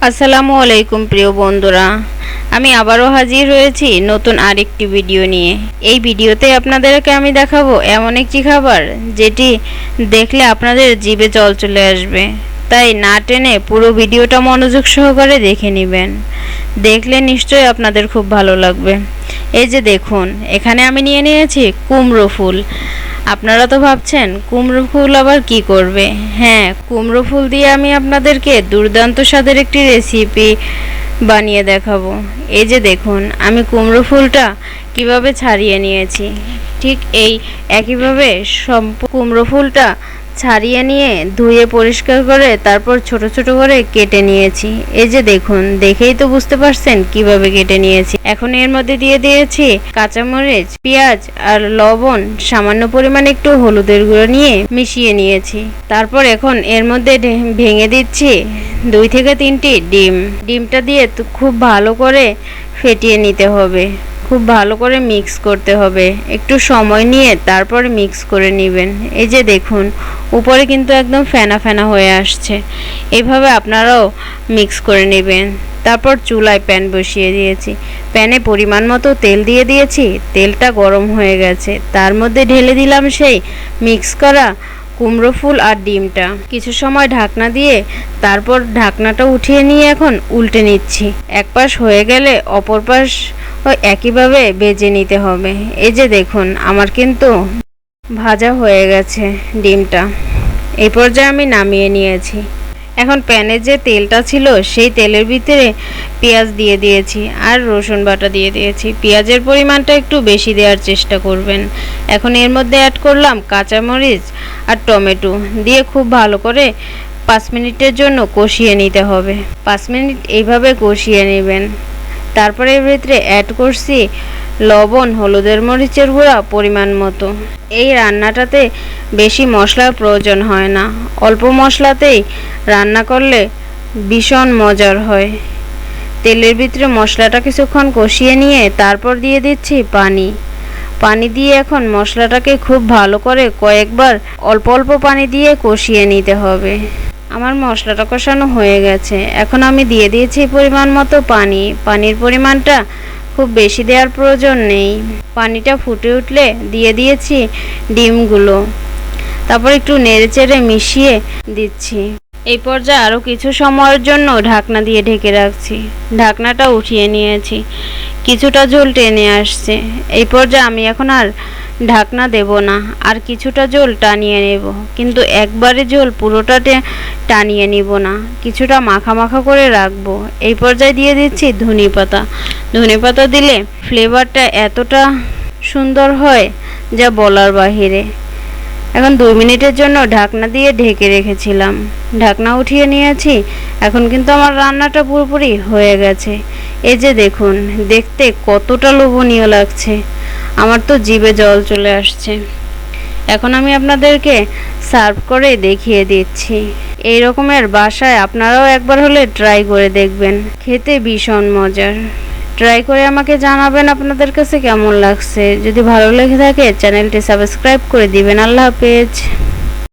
আসসালামু আলাইকুম প্রিয় বন্ধুরা, আমি আবারও হাজির হয়েছি নতুন আরেকটি ভিডিও নিয়ে। এই ভিডিওতে আপনাদেরকে আমি দেখাবো এমন একটি খাবার যেটি দেখলে আপনাদের জিভে জল চলে আসবে। তাই না টেনে পুরো ভিডিওটা মনোযোগ সহকারে দেখে নেবেন, দেখলে নিশ্চয়ই আপনাদের খুব ভালো লাগবে। এই যে দেখুন, এখানে আমি নিয়ে নিয়েছি কুমড়ো ফুল। আপনারা তো ভাবছেন কুমড়ো ফুল আবার কি করবে। হ্যাঁ, কুমড়ো ফুল দিয়ে আমি আপনাদেরকে দুর্দান্ত স্বাদের একটি রেসিপি বানিয়ে দেখাবো। এই যে দেখুন, আমি কুমড়ো ফুলটা কিভাবে ছাড়িয়ে নিয়েছি, ঠিক এই একইভাবে কুমড়ো ফুলটা ছাড়িয়ে নিয়ে ধুয়ে পরিষ্কার করে তারপর ছোট ছোট করে কেটে নিয়েছি। এই যে দেখুন, দেখেই তো বুঝতে পারছেন কিভাবে কেটে নিয়েছি। এখন এর মধ্যে দিয়ে দিয়েছি কাঁচামরিচ, পেঁয়াজ আর লবণ, সামান্য পরিমাণে একটু হলুদের গুঁড়ো নিয়ে মিশিয়ে নিয়েছি। তারপর এখন এর মধ্যে ভেঙে দিচ্ছি 2 থেকে 3টি ডিম। ডিমটা দিয়ে খুব ভালো করে ফেটিয়ে নিতে হবে, খুব ভালো করে মিক্স করতে হবে। একটু সময় নিয়ে তারপর মিক্স করে নেবেন। এই যে দেখুন, উপরে কিন্তু একদম ফেনা ফেনা হয়ে আসছে। এইভাবে আপনারাও মিক্স করে নেবেন। তারপর চুলায় প্যান বসিয়ে দিয়েছি। প্যানে পরিমাণ মতো তেল দিয়ে দিয়েছি। তেলটা গরম হয়ে গেছে, তার মধ্যে ঢেলে দিলাম সেই মিক্স করা কুমড়ো ফুল আর ডিমটা। কিছু সময় ঢাকনা দিয়ে তারপর ঢাকনাটা উঠিয়ে নিয়ে এখন উল্টে নিচ্ছি। এক পাশ হয়ে গেলে অপর পাশ একইভাবে ভেজে নিতে হবে। এই যে দেখুন, আমার কিন্তু ভাজা হয়ে গেছে ডিমটা। এই পর্যায়ে আমি নামিয়ে নিয়েছি। এখন প্যানে যে তেলটা ছিল সেই তেলের ভিতরে পেঁয়াজ দিয়ে দিয়েছি আর রসুন বাটা দিয়ে দিয়েছি। পেঁয়াজের পরিমাণটা একটু বেশি দেওয়ার চেষ্টা করবেন। এখন এর মধ্যে অ্যাড করলাম কাঁচামরিচ আর টমেটো দিয়ে খুব ভালো করে 5 মিনিটের জন্য কষিয়ে নিতে হবে। 5 মিনিট এইভাবে কষিয়ে নেবেন। তারপরে এর ভিতরে অ্যাড করছি লবণ, হলুদের মরিচের গুঁড়া পরিমাণ মতো। এই রান্নাটাতে বেশি মশলার প্রয়োজন হয় না, অল্প মশলাতেই রান্না করলে ভীষণ মজার হয়। তেলের ভিতরে মশলাটা কিছুক্ষণ কষিয়ে নিয়ে তারপর দিয়ে দিচ্ছি পানি। পানি দিয়ে এখন মশলাটাকে খুব ভালো করে কয়েকবার অল্প অল্প পানি দিয়ে কষিয়ে নিতে হবে। আমার মশলাটা কষানো হয়ে গেছে। এখন আমি দিয়ে দিয়েছি পরিমাণ মতো পানি। পানির পরিমাণটা খুব বেশি দেওয়ার প্রয়োজন নেই। পানিটা ফুটে উঠলে দিয়ে দিয়েছি ডিমগুলো। তারপর একটু নেড়েচেড়ে মিশিয়ে দিচ্ছি। এই পর্যায়ে আরও কিছু সময়ের জন্য ঢাকনা দিয়ে ঢেকে রাখছি। ঢাকনাটা উঠিয়ে নিয়েছি, কিছুটা ঝোল টেনে আসছে। এই পর্যায়ে আমি এখন আর ঢাকনা দেব না, আর কিছুটা ঝোল টানিয়ে নেব, কিন্তু একবারে ঝোল পুরোটা টানিয়ে নিব না, কিছুটা মাখা মাখা করে রাখবো। এই পর্যায়ে দিয়ে দিচ্ছি ধনেপাতা। ধনেপাতা দিলে ফ্লেভারটা এতটা সুন্দর হয় যা বলার বাহিরে। এখন 2 মিনিটের জন্য ঢাকনা দিয়ে ঢেকে রেখেছিলাম। ঢাকনা উঠিয়ে নিয়েছি। এখন কিন্তু আমার রান্নাটা পুরোপুরি হয়ে গেছে। এই যে দেখুন, দেখতে কতটা লোভনীয় লাগছে, আমার তো জিভে জল চলে আসছে। এখন আমি আপনাদেরকে সার্ভ করে দেখিয়ে দিচ্ছি। এই রকমের বাসায় আপনারাও একবার হলে ট্রাই করে দেখবেন, খেতে ভীষণ মজার। ট্রাই করে আমাকে জানাবেন আপনাদের কাছে কেমন লাগছে। যদি ভালো লেগে থাকে চ্যানেলটি সাবস্ক্রাইব করে দিবেন। আল্লাহ হাফেজ।